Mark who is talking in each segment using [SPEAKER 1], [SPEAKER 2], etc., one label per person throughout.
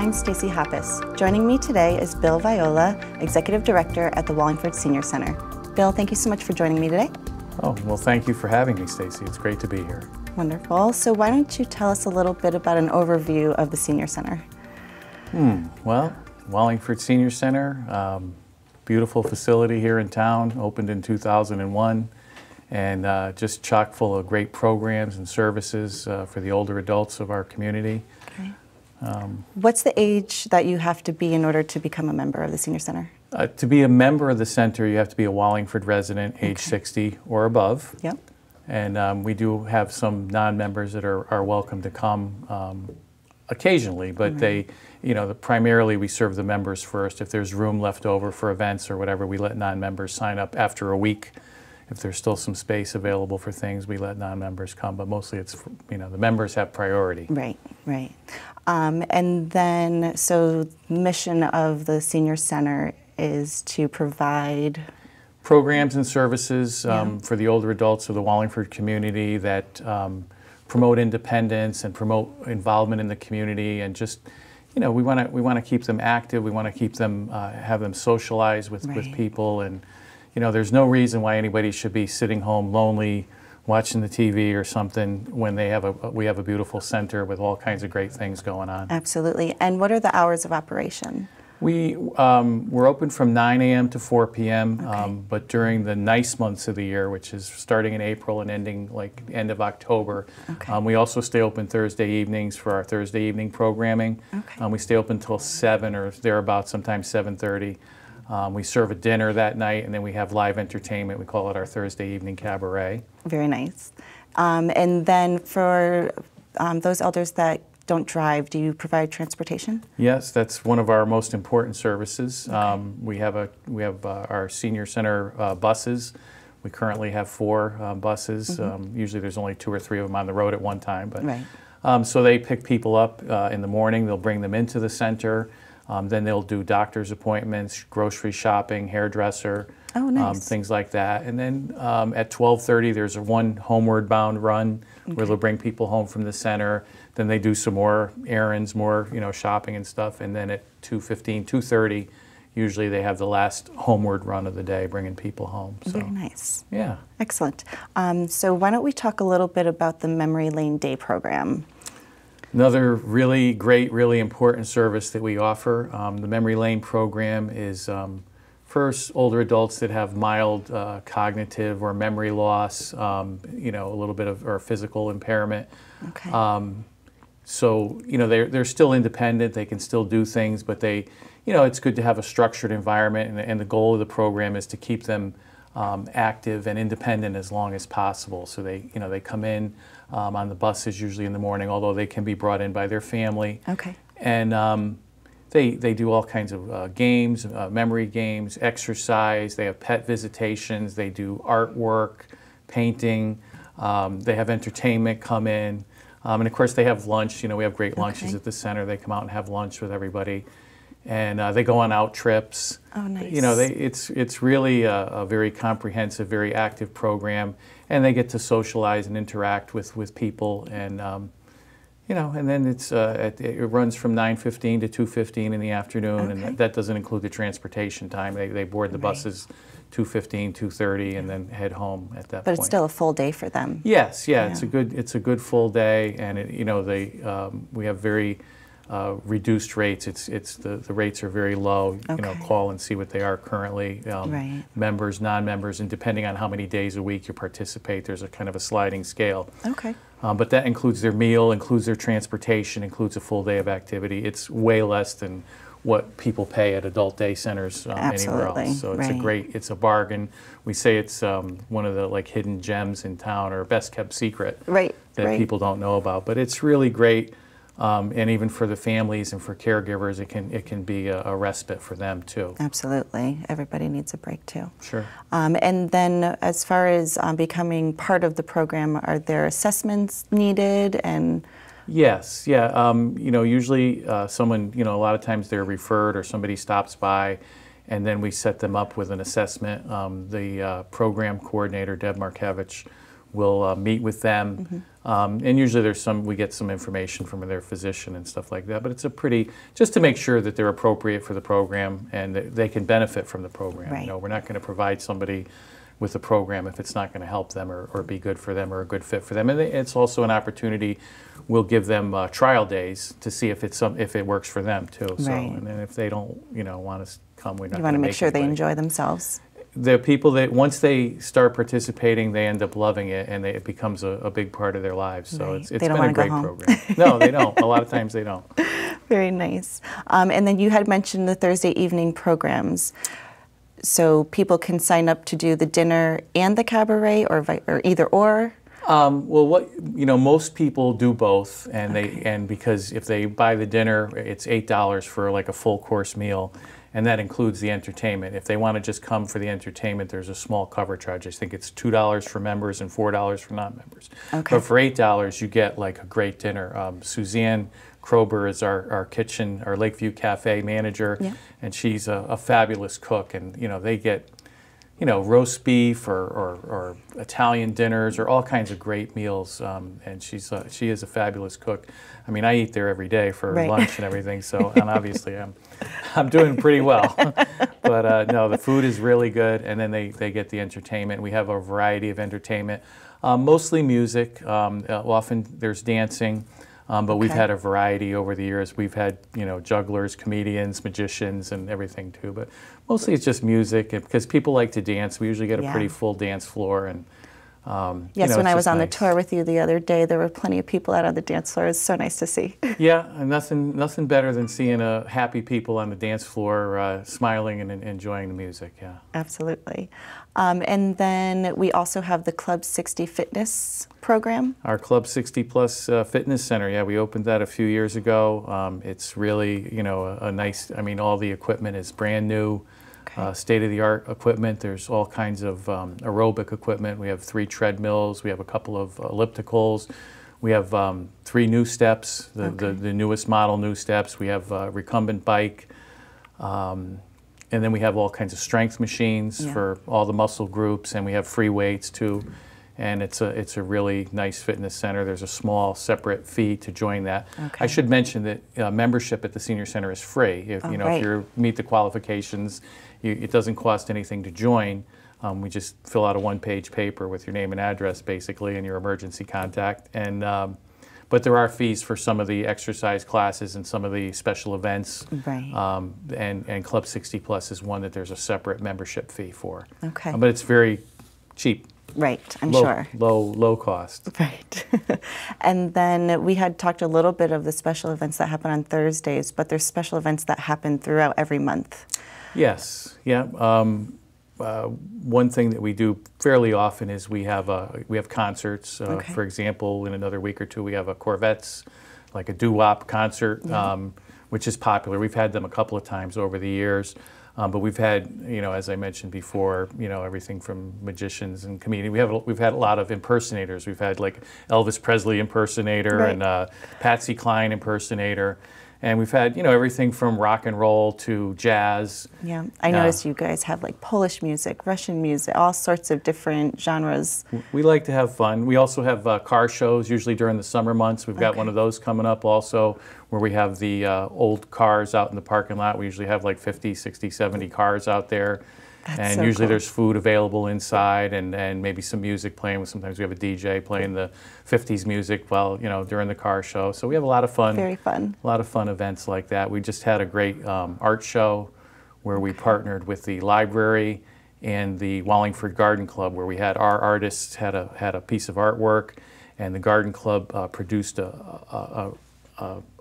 [SPEAKER 1] I'm Stacey Hoppus. Joining me today is Bill Viola, Executive Director at the Wallingford Senior Center. Bill, thank you so much for joining me today.
[SPEAKER 2] Oh, well, thank you for having me, Stacey. It's great to be here.
[SPEAKER 1] Wonderful. So why don't you tell us a little bit about an overview of the Senior Center?
[SPEAKER 2] Well, Wallingford Senior Center, beautiful facility here in town, opened in 2001, and just chock full of great programs and services for the older adults of our community.
[SPEAKER 1] Okay. What's the age that you have to be in order to become a member of the Senior Center?
[SPEAKER 2] To be a member of the center, you have to be a Wallingford resident, age 60 or above.
[SPEAKER 1] Yep.
[SPEAKER 2] And we do have some non-members that are welcome to come occasionally, but they, primarily we serve the members first. If there's room left over for events or whatever, we let non-members sign up after a week. If there's still some space available for things, we let non-members come, but mostly it's, the members have priority.
[SPEAKER 1] Right, right. And then, so the mission of the Senior Center is to provide
[SPEAKER 2] programs and services for the older adults of the Wallingford community that promote independence and promote involvement in the community, and just, we want to keep them active. We want to keep them, have them socialize with people, and there's no reason why anybody should be sitting home lonely watching the TV or something when we have a beautiful center with all kinds of great things going on.
[SPEAKER 1] Absolutely. And what are the hours of operation?
[SPEAKER 2] We're open from 9 a.m. to 4 p.m., but during the nice months of the year, which is starting in April and ending like end of October, we also stay open Thursday evenings for our Thursday evening programming. We stay open until 7 or thereabouts, sometimes 7:30. We serve a dinner that night, and then we have live entertainment. We call it our Thursday evening cabaret.
[SPEAKER 1] Very nice. And then for those elders that don't drive, do you provide transportation?
[SPEAKER 2] Yes, that's one of our most important services. We have our senior center buses. We currently have 4 buses. Usually there's only 2 or 3 of them on the road at one time. But so they pick people up in the morning. They'll bring them into the center. Then they'll do doctor's appointments, grocery shopping, hairdresser, things like that. And then at 12:30, there's one homeward bound run where they'll bring people home from the center. Then they do some more errands, more shopping and stuff. And then at 2:15, 2:30, usually they have the last homeward run of the day, bringing people home. So,
[SPEAKER 1] very nice.
[SPEAKER 2] Yeah.
[SPEAKER 1] Excellent. So why don't we talk a little bit about the Memory Lane Day program?
[SPEAKER 2] Another really great, really important service that we offer. The Memory Lane program is for older adults that have mild cognitive or memory loss, a little bit of or physical impairment. So they're still independent. They can still do things, but it's good to have a structured environment. And the goal of the program is to keep them active and independent as long as possible. So they come in on the buses usually in the morning, although they can be brought in by their family. And they do all kinds of games, memory games, exercise. They have pet visitations. They do artwork, painting. They have entertainment come in. And of course they have lunch. We have great lunches at the center. They come out and have lunch with everybody. And they go on out trips.
[SPEAKER 1] Oh, nice.
[SPEAKER 2] It's really a very comprehensive, very active program, and they get to socialize and interact with people, and and then it runs from 9:15 to 2:15 in the afternoon, and that doesn't include the transportation time. They board the buses 2:15, 2:30, and then head home at that point.
[SPEAKER 1] But it's still a full day for them.
[SPEAKER 2] Yes, it's a good full day, and we have very reduced rates. The rates are very low. Call and see what they are currently. Members, non-members, and depending on how many days a week you participate, there's a kind of a sliding scale. But that includes their meal, includes their transportation, includes a full day of activity. It's way less than what people pay at adult day centers anywhere else. So it's a bargain. We say it's one of the hidden gems in town, or best kept secret that people don't know about. But it's really great. And even for the families and for caregivers, it can be a respite for them too.
[SPEAKER 1] Absolutely. Everybody needs a break too.
[SPEAKER 2] Sure.
[SPEAKER 1] And then as far as becoming part of the program, are there assessments needed? And
[SPEAKER 2] yes, usually someone, a lot of times they're referred or somebody stops by, and then we set them up with an assessment. The program coordinator, Deb Markevich, We'll meet with them, and usually we get some information from their physician and stuff like that. But it's just to make sure that they're appropriate for the program and that they can benefit from the program.
[SPEAKER 1] Right.
[SPEAKER 2] You know, we're not going to provide somebody with a program if it's not going to help them or be good for them or a good fit for them. And it's also an opportunity. We'll give them trial days to see if it works for them too. So,
[SPEAKER 1] Right.
[SPEAKER 2] and then if they don't, want to come, we're not.
[SPEAKER 1] You want to make sure they
[SPEAKER 2] anybody.
[SPEAKER 1] enjoy themselves.
[SPEAKER 2] The people that once they start participating, they end up loving it, and it becomes a big part of their lives. So
[SPEAKER 1] Right.
[SPEAKER 2] it's
[SPEAKER 1] They
[SPEAKER 2] been
[SPEAKER 1] don't
[SPEAKER 2] a
[SPEAKER 1] wanna go
[SPEAKER 2] great
[SPEAKER 1] home.
[SPEAKER 2] program. No, they don't. A lot of times they don't.
[SPEAKER 1] Very nice. And then you had mentioned the Thursday evening programs. So people can sign up to do the dinner and the cabaret, or either or.
[SPEAKER 2] Well, most people do both, and because if they buy the dinner, it's $8 for like a full course meal, and that includes the entertainment. If they want to just come for the entertainment, there's a small cover charge. I think it's $2 for members and $4 for non-members.
[SPEAKER 1] Okay.
[SPEAKER 2] But for $8, you get like a great dinner. Suzanne Krober is our Lakeview Cafe manager,
[SPEAKER 1] Yeah.
[SPEAKER 2] and she's a fabulous cook, and they get roast beef or Italian dinners or all kinds of great meals. And she is a fabulous cook. I mean, I eat there every day for
[SPEAKER 1] Right.
[SPEAKER 2] lunch and everything. So, and obviously I'm doing pretty well. But no, the food is really good. And then they get the entertainment. We have a variety of entertainment, mostly music. Often there's dancing. But we've
[SPEAKER 1] Okay.
[SPEAKER 2] had a variety over the years. We've had, jugglers, comedians, magicians, and everything too. But mostly it's just music, because people like to dance. We usually get a
[SPEAKER 1] Yeah.
[SPEAKER 2] pretty full dance floor. And
[SPEAKER 1] Yes, when
[SPEAKER 2] it's
[SPEAKER 1] I was
[SPEAKER 2] just
[SPEAKER 1] on the
[SPEAKER 2] nice.
[SPEAKER 1] tour with you the other day, there were plenty of people out on the dance floor. It was so nice to see.
[SPEAKER 2] Yeah, and nothing better than seeing happy people on the dance floor smiling and enjoying the music. Yeah.
[SPEAKER 1] Absolutely. And then we also have the Club 60 Fitness program.
[SPEAKER 2] Our Club 60 Plus Fitness Center, yeah, we opened that a few years ago. It's really, a nice, all the equipment is brand new,
[SPEAKER 1] Okay.
[SPEAKER 2] state-of-the-art equipment. There's all kinds of aerobic equipment. We have 3 treadmills. We have a couple of ellipticals. We have 3 new steps, the newest model new steps. We have a recumbent bike. And then we have all kinds of strength machines for all the muscle groups, and we have free weights too. And it's a really nice fitness center. There's a small separate fee to join that.
[SPEAKER 1] Okay.
[SPEAKER 2] I should mention that membership at the senior center is free. If
[SPEAKER 1] right.
[SPEAKER 2] if you meet the qualifications, it doesn't cost anything to join. We just fill out a one-page paper with your name and address, basically, and your emergency contact. And but there are fees for some of the exercise classes and some of the special events.
[SPEAKER 1] Right.
[SPEAKER 2] And Club 60 Plus is one that there's a separate membership fee for.
[SPEAKER 1] Okay.
[SPEAKER 2] But it's very cheap.
[SPEAKER 1] Right, I'm sure.
[SPEAKER 2] Low cost.
[SPEAKER 1] Right. And then we had talked a little bit of the special events that happen on Thursdays, but there's special events that happen throughout every month.
[SPEAKER 2] Yes. Yeah. One thing that we do fairly often is we have concerts.
[SPEAKER 1] Okay.
[SPEAKER 2] For example, in another week or two, we have a Corvettes, like a doo-wop concert, which is popular. We've had them a couple of times over the years. But we've had, as I mentioned before, everything from magicians and comedians. We've had a lot of impersonators. We've had like Elvis Presley impersonator
[SPEAKER 1] Right.
[SPEAKER 2] and Patsy Cline impersonator. And we've had, everything from rock and roll to jazz.
[SPEAKER 1] Yeah, I noticed you guys have like Polish music, Russian music, all sorts of different genres.
[SPEAKER 2] We like to have fun. We also have car shows, usually during the summer months. We've got one of those coming up also, where we have the old cars out in the parking lot. We usually have like 50, 60, 70 cars out there.
[SPEAKER 1] That's
[SPEAKER 2] and
[SPEAKER 1] so
[SPEAKER 2] usually
[SPEAKER 1] cool.
[SPEAKER 2] there's food available inside and maybe some music playing. Sometimes we have a DJ playing the 50s music while, during the car show. So we have a lot of fun.
[SPEAKER 1] Very fun.
[SPEAKER 2] A lot of fun events like that. We just had a great art show where we partnered with the library and the Wallingford Garden Club, where we had our artists had a piece of artwork, and the Garden Club produced a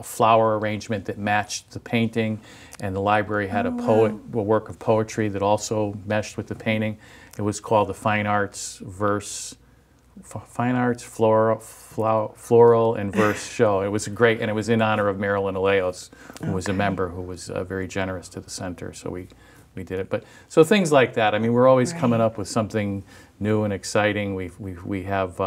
[SPEAKER 2] flower arrangement that matched the painting, and the library had a work of poetry that also meshed with the painting. It was called the Fine Arts Floral and Verse Show. It was great, and it was in honor of Marilyn Aleos, who was a member who was very generous to the center. So we did it. But so things like that. I mean, we're always coming up with something new and exciting. We have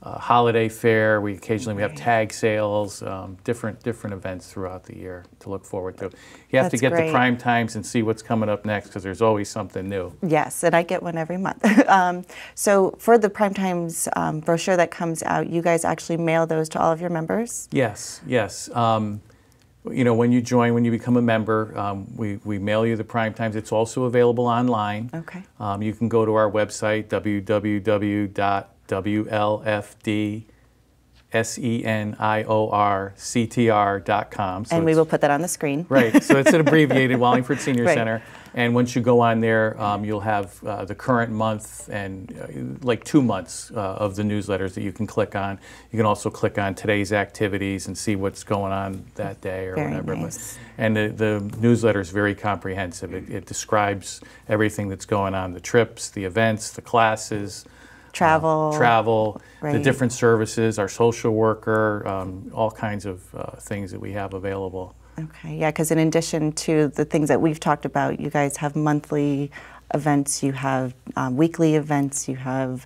[SPEAKER 2] holiday fair. We occasionally we have tag sales, different events throughout the year to look forward to. You have to get the prime times and see what's coming up next because there's always something new.
[SPEAKER 1] Yes, and I get one every month. So for the prime times brochure that comes out, you guys actually mail those to all of your members?
[SPEAKER 2] Yes, yes. You know, when you join, when you become a member, we mail you the prime times. It's also available online.
[SPEAKER 1] Okay.
[SPEAKER 2] You can go to our website, www.WLFDSENIORCTR.com.
[SPEAKER 1] And we will put that on the screen.
[SPEAKER 2] Right. So it's an abbreviated Wallingford Senior Center. And once you go on there, you'll have the current month and like 2 months of the newsletters that you can click on. You can also click on today's activities and see what's going on that day or whatever.
[SPEAKER 1] Nice.
[SPEAKER 2] And the newsletter is very comprehensive. It describes everything that's going on, the trips, the events, the classes,
[SPEAKER 1] travel,
[SPEAKER 2] the different services, our social worker, all kinds of things that we have available.
[SPEAKER 1] Okay, yeah, because in addition to the things that we've talked about, you guys have monthly events, you have weekly events, you have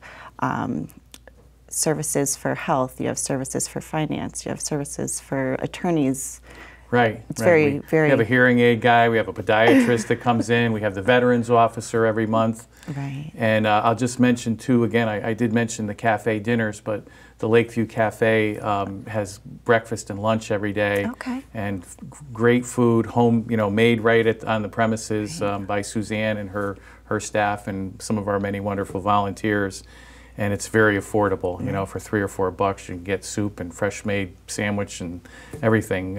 [SPEAKER 1] services for health, you have services for finance, you have services for attorneys.
[SPEAKER 2] Right.
[SPEAKER 1] It's very.
[SPEAKER 2] We have a hearing aid guy, we have a podiatrist that comes in, we have the veterans officer every month.
[SPEAKER 1] Right.
[SPEAKER 2] And I'll just mention too, again, I did mention the cafe dinners, but the Lakeview Cafe has breakfast and lunch every day.
[SPEAKER 1] Okay.
[SPEAKER 2] And great food, home, you know, made right on the premises by Suzanne and her staff and some of our many wonderful volunteers. And it's very affordable, you know, for $3 or $4 you can get soup and fresh made sandwich and everything.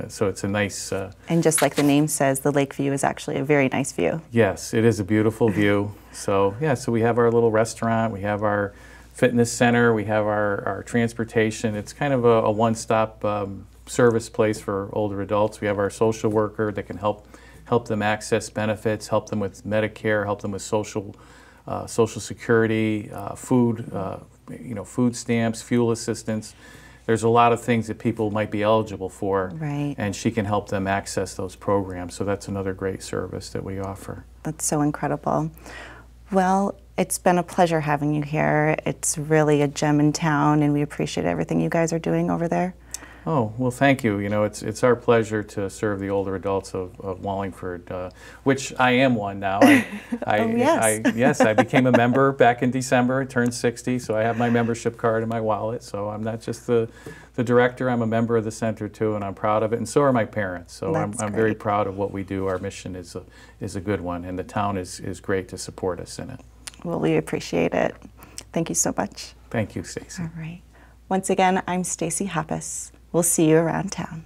[SPEAKER 2] So it's a nice...
[SPEAKER 1] and just like the name says, the Lakeview is actually a very nice view.
[SPEAKER 2] Yes, it is a beautiful view. So yeah, so we have our little restaurant, we have our fitness center, we have our transportation. It's kind of a one-stop service place for older adults. We have our social worker that can help them access benefits, help them with Medicare, help them with Social Security, food, you know, food stamps, fuel assistance. There's a lot of things that people might be eligible for, and she can help them access those programs. So that's another great service that we offer.
[SPEAKER 1] That's so incredible. Well, it's been a pleasure having you here. It's really a gem in town, and we appreciate everything you guys are doing over there.
[SPEAKER 2] Oh, well, thank you. You know, it's our pleasure to serve the older adults of Wallingford, which I am one now. Yes, I became a member back in December. I turned 60, so I have my membership card in my wallet. So I'm not just the director, I'm a member of the center too, and I'm proud of it, and so are my parents. So I'm very proud of what we do. Our mission is a good one, and the town is great to support us in it.
[SPEAKER 1] Well, we appreciate it. Thank you so much.
[SPEAKER 2] Thank you, Stacey.
[SPEAKER 1] All right. Once again, I'm Stacey Hoppus. We'll see you around town.